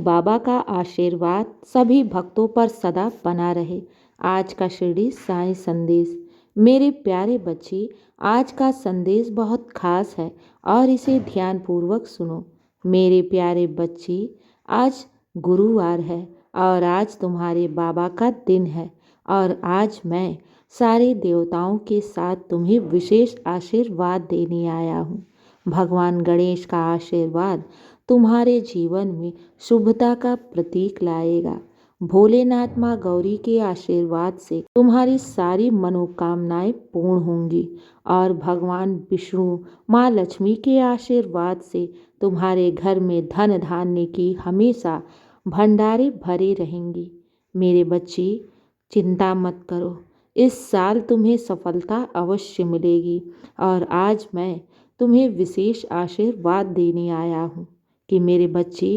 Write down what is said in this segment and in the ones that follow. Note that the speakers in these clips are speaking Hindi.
बाबा का आशीर्वाद सभी भक्तों पर सदा बना रहे। आज का शिरडी साईं संदेश। मेरे प्यारे बच्चे, आज का संदेश बहुत खास है और इसे ध्यानपूर्वक सुनो। मेरे प्यारे बच्चे, आज गुरुवार है और आज तुम्हारे बाबा का दिन है और आज मैं सारे देवताओं के साथ तुम्हें विशेष आशीर्वाद देने आया हूँ। भगवान गणेश का आशीर्वाद तुम्हारे जीवन में शुभता का प्रतीक लाएगा। भोलेनाथ माँ गौरी के आशीर्वाद से तुम्हारी सारी मनोकामनाएं पूर्ण होंगी और भगवान विष्णु माँ लक्ष्मी के आशीर्वाद से तुम्हारे घर में धन धान्य की हमेशा भंडारे भरे रहेंगी। मेरे बच्चे, चिंता मत करो, इस साल तुम्हें सफलता अवश्य मिलेगी और आज मैं तुम्हें विशेष आशीर्वाद देने आया हूँ कि मेरे बच्चे,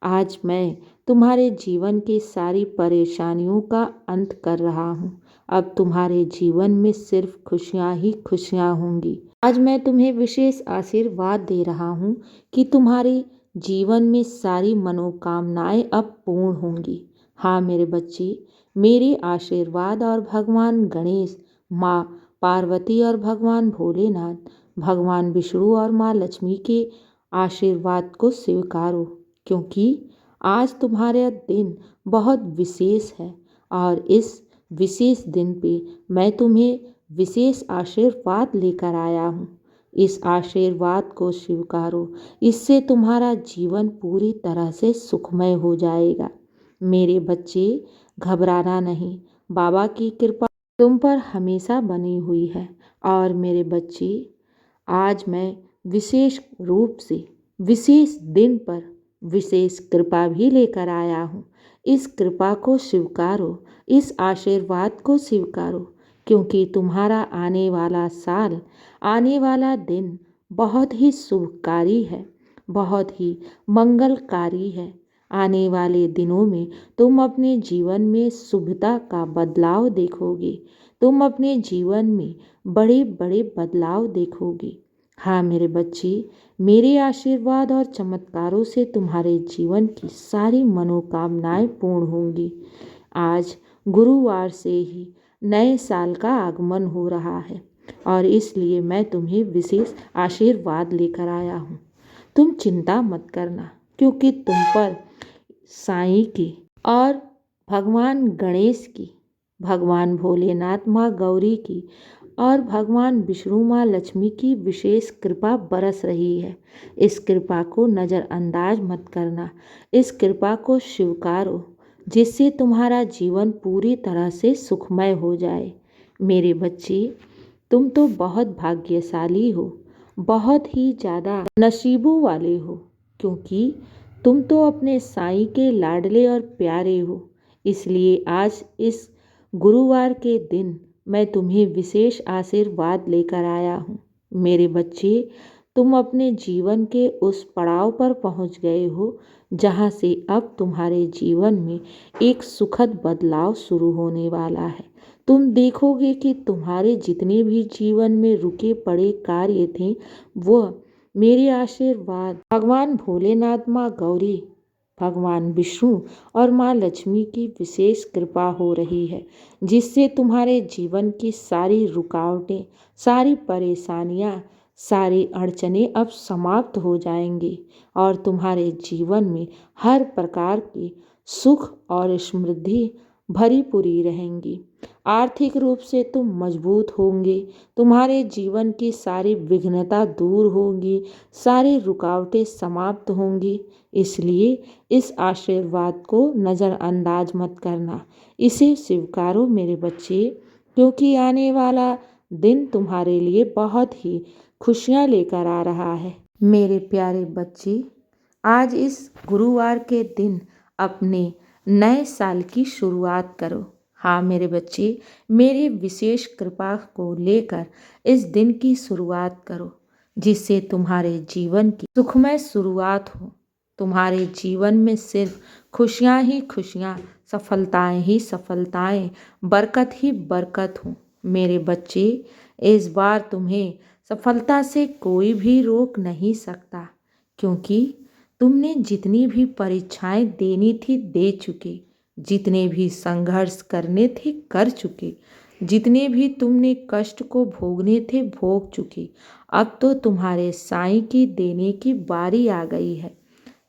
आज मैं तुम्हारे जीवन की सारी परेशानियों का अंत कर रहा हूँ। अब तुम्हारे जीवन में सिर्फ खुशियाँ ही खुशियाँ होंगी। आज मैं तुम्हें विशेष आशीर्वाद दे रहा हूँ कि तुम्हारे जीवन में सारी मनोकामनाएं अब पूर्ण होंगी। हाँ मेरे बच्चे, मेरे आशीर्वाद और भगवान गणेश, माँ पार्वती और भगवान भोलेनाथ, भगवान विष्णु और माँ लक्ष्मी के आशीर्वाद को स्वीकारो, क्योंकि आज तुम्हारा दिन बहुत विशेष है और इस विशेष दिन पे मैं तुम्हें विशेष आशीर्वाद लेकर आया हूँ। इस आशीर्वाद को स्वीकारो, इससे तुम्हारा जीवन पूरी तरह से सुखमय हो जाएगा। मेरे बच्चे, घबराना नहीं, बाबा की कृपा तुम पर हमेशा बनी हुई है। और मेरे बच्चे, आज मैं विशेष रूप से विशेष दिन पर विशेष कृपा भी लेकर आया हूँ। इस कृपा को स्वीकारो, इस आशीर्वाद को स्वीकारो, क्योंकि तुम्हारा आने वाला साल, आने वाला दिन बहुत ही शुभकारी है, बहुत ही मंगलकारी है। आने वाले दिनों में तुम अपने जीवन में शुभता का बदलाव देखोगे, तुम अपने जीवन में बड़े बड़े बदलाव देखोगे। हाँ मेरे बच्चे, मेरे आशीर्वाद और चमत्कारों से तुम्हारे जीवन की सारी मनोकामनाएं पूर्ण होंगी। आज गुरुवार से ही नए साल का आगमन हो रहा है और इसलिए मैं तुम्हें विशेष आशीर्वाद लेकर आया हूँ। तुम चिंता मत करना, क्योंकि तुम पर साईं की और भगवान गणेश की, भगवान भोलेनाथ माँ गौरी की और भगवान विष्णु माँ लक्ष्मी की विशेष कृपा बरस रही है। इस कृपा को नज़रअंदाज मत करना, इस कृपा को स्वीकारो, जिससे तुम्हारा जीवन पूरी तरह से सुखमय हो जाए। मेरे बच्चे, तुम तो बहुत भाग्यशाली हो, बहुत ही ज़्यादा नसीबों वाले हो, क्योंकि तुम तो अपने साईं के लाडले और प्यारे हो। इसलिए आज इस गुरुवार के दिन मैं तुम्हें विशेष आशीर्वाद लेकर आया हूँ। मेरे बच्चे, तुम अपने जीवन के उस पड़ाव पर पहुँच गए हो जहाँ से अब तुम्हारे जीवन में एक सुखद बदलाव शुरू होने वाला है। तुम देखोगे कि तुम्हारे जितने भी जीवन में रुके पड़े कार्य थे, वह मेरे आशीर्वाद, भगवान भोलेनाथ माँ गौरी, भगवान विष्णु और माँ लक्ष्मी की विशेष कृपा हो रही है, जिससे तुम्हारे जीवन की सारी रुकावटें, सारी परेशानियाँ, सारी अड़चनें अब समाप्त हो जाएंगी और तुम्हारे जीवन में हर प्रकार की सुख और समृद्धि भरी पूरी रहेंगी। आर्थिक रूप से तुम मजबूत होंगे, तुम्हारे जीवन की सारी विघ्नता दूर होगी, सारी रुकावटें समाप्त होंगी। इसलिए इस आशीर्वाद को नज़रअंदाज मत करना, इसे स्वीकारो मेरे बच्चे, क्योंकि आने वाला दिन तुम्हारे लिए बहुत ही खुशियाँ लेकर आ रहा है। मेरे प्यारे बच्चे, आज इस गुरुवार के दिन अपने नए साल की शुरुआत करो। हाँ मेरे बच्चे, मेरी विशेष कृपा को लेकर इस दिन की शुरुआत करो, जिससे तुम्हारे जीवन की सुखमय शुरुआत हो। तुम्हारे जीवन में सिर्फ खुशियाँ ही खुशियाँ, सफलताएं ही सफलताएं, बरकत ही बरकत हो। मेरे बच्चे, इस बार तुम्हें सफलता से कोई भी रोक नहीं सकता, क्योंकि तुमने जितनी भी परीक्षाएं देनी थी दे चुके, जितने भी संघर्ष करने थे कर चुके, जितने भी तुमने कष्ट को भोगने थे भोग चुके। अब तो तुम्हारे साईं की देने की बारी आ गई है।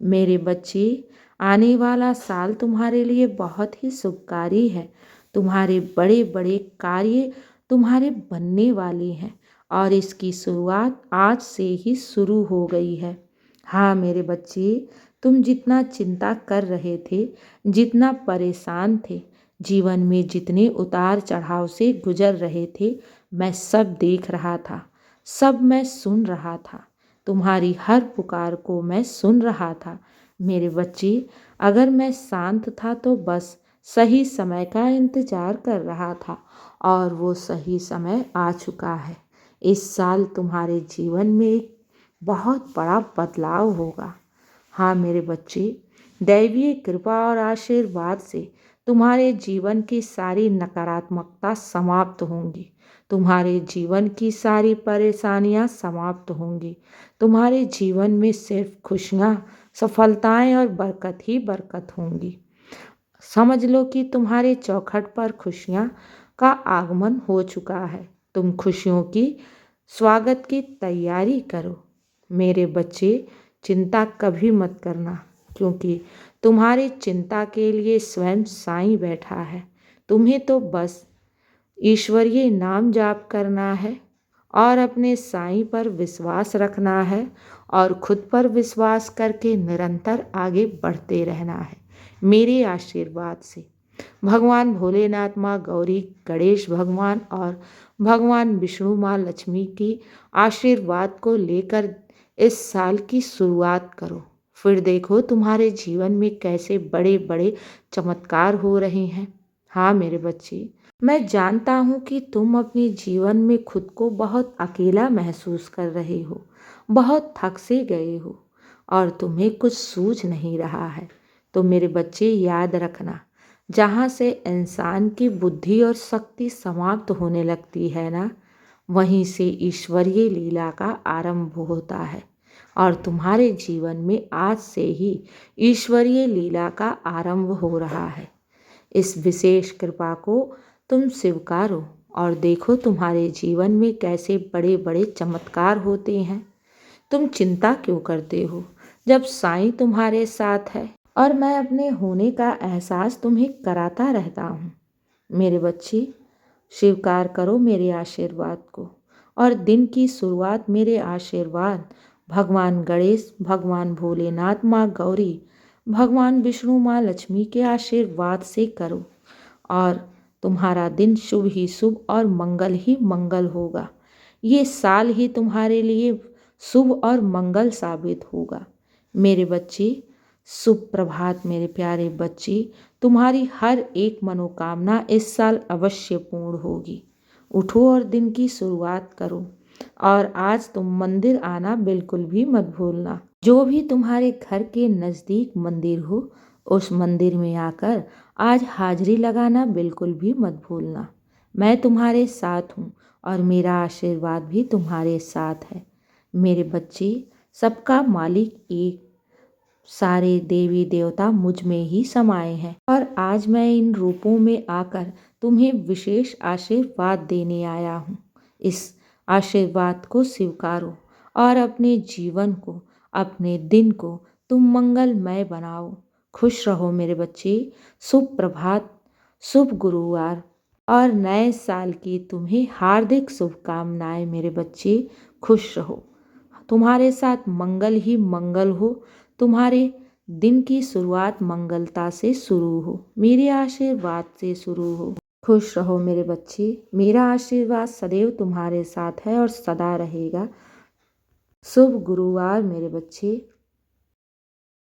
मेरे बच्चे, आने वाला साल तुम्हारे लिए बहुत ही शुभकारी है। तुम्हारे बड़े बड़े कार्य तुम्हारे बनने वाले हैं और इसकी शुरुआत आज से ही शुरू हो गई है। हाँ मेरे बच्चे, तुम जितना चिंता कर रहे थे, जितना परेशान थे, जीवन में जितने उतार चढ़ाव से गुजर रहे थे, मैं सब देख रहा था, सब मैं सुन रहा था। तुम्हारी हर पुकार को मैं सुन रहा था। मेरे बच्चे, अगर मैं शांत था तो बस सही समय का इंतजार कर रहा था और वो सही समय आ चुका है। इस साल तुम्हारे जीवन में एक बहुत बड़ा बदलाव होगा। हाँ मेरे बच्चे, दैवीय कृपा और आशीर्वाद से तुम्हारे जीवन की सारी नकारात्मकता समाप्त होंगी। तुम्हारे जीवन की सारी परेशानियां समाप्त होंगी। तुम्हारे जीवन में सिर्फ खुशियां, सफलताएं और बरकत ही बरकत होंगी। समझ लो कि तुम्हारे चौखट पर खुशियां का आगमन हो चुका है। तुम खुशियों की स्वागत की तैयारी करो। मेरे बच्चे, चिंता कभी मत करना, क्योंकि तुम्हारी चिंता के लिए स्वयं साईं बैठा है। तुम्हें तो बस ईश्वरीय नाम जाप करना है और अपने साईं पर विश्वास रखना है और खुद पर विश्वास करके निरंतर आगे बढ़ते रहना है मेरे आशीर्वाद से। भगवान भोलेनाथ, माँ गौरी, गणेश भगवान और भगवान विष्णु, माँ लक्ष्मी की आशीर्वाद को लेकर इस साल की शुरुआत करो। फिर देखो तुम्हारे जीवन में कैसे बड़े बड़े चमत्कार हो रहे हैं। हाँ मेरे बच्चे, मैं जानता हूँ कि तुम अपने जीवन में खुद को बहुत अकेला महसूस कर रहे हो, बहुत थक से गए हो और तुम्हें कुछ सूझ नहीं रहा है। तो मेरे बच्चे, याद रखना, जहाँ से इंसान की बुद्धि और शक्ति समाप्त होने लगती है ना, वहीं से ईश्वरीय लीला का आरंभ होता है। और तुम्हारे जीवन में आज से ही ईश्वरीय लीला का आरंभ हो रहा है। इस विशेष कृपा को तुम स्वीकारो और देखो तुम्हारे जीवन में कैसे बड़े बड़े चमत्कार होते हैं। तुम चिंता क्यों करते हो जब साईं तुम्हारे साथ है और मैं अपने होने का एहसास तुम्हें कराता रहता हूँ। मेरे बच्चे, स्वीकार करो मेरे आशीर्वाद को और दिन की शुरुआत मेरे आशीर्वाद भगवान गणेश, भगवान भोलेनाथ, माँ गौरी, भगवान विष्णु, माँ लक्ष्मी के आशीर्वाद से करो और तुम्हारा दिन शुभ ही शुभ और मंगल ही मंगल होगा। ये साल ही तुम्हारे लिए शुभ और मंगल साबित होगा। मेरे बच्चे, शुभ प्रभात मेरे प्यारे बच्चे। तुम्हारी हर एक मनोकामना इस साल अवश्य पूर्ण होगी। उठो और दिन की शुरुआत करो और आज तुम मंदिर आना बिल्कुल भी मत भूलना। जो भी तुम्हारे घर के नज़दीक मंदिर हो, उस मंदिर में आकर आज हाजिरी लगाना बिल्कुल भी मत भूलना। मैं तुम्हारे साथ हूँ और मेरा आशीर्वाद भी तुम्हारे साथ है। मेरे बच्चे, सबका मालिक एक, सारे देवी देवता मुझ में ही समाये हैं और आज मैं इन रूपों में आकर तुम्हें विशेष आशीर्वाद देने आया हूँ। इस आशीर्वाद को स्वीकारो और अपने जीवन को, अपने दिन को तुम मंगलमय बनाओ। खुश रहो मेरे बच्चे। शुभ प्रभात, शुभ गुरुवार और नए साल की तुम्हें हार्दिक शुभकामनाएं मेरे बच्चे। खुश रहो। तुम्हारे साथ मंगल ही मंगल हो। तुम्हारे दिन की शुरुआत मंगलता से शुरू हो, मेरे आशीर्वाद से शुरू हो। खुश रहो मेरे बच्चे। मेरा आशीर्वाद सदैव तुम्हारे साथ है और सदा रहेगा। शुभ गुरुवार मेरे बच्चे।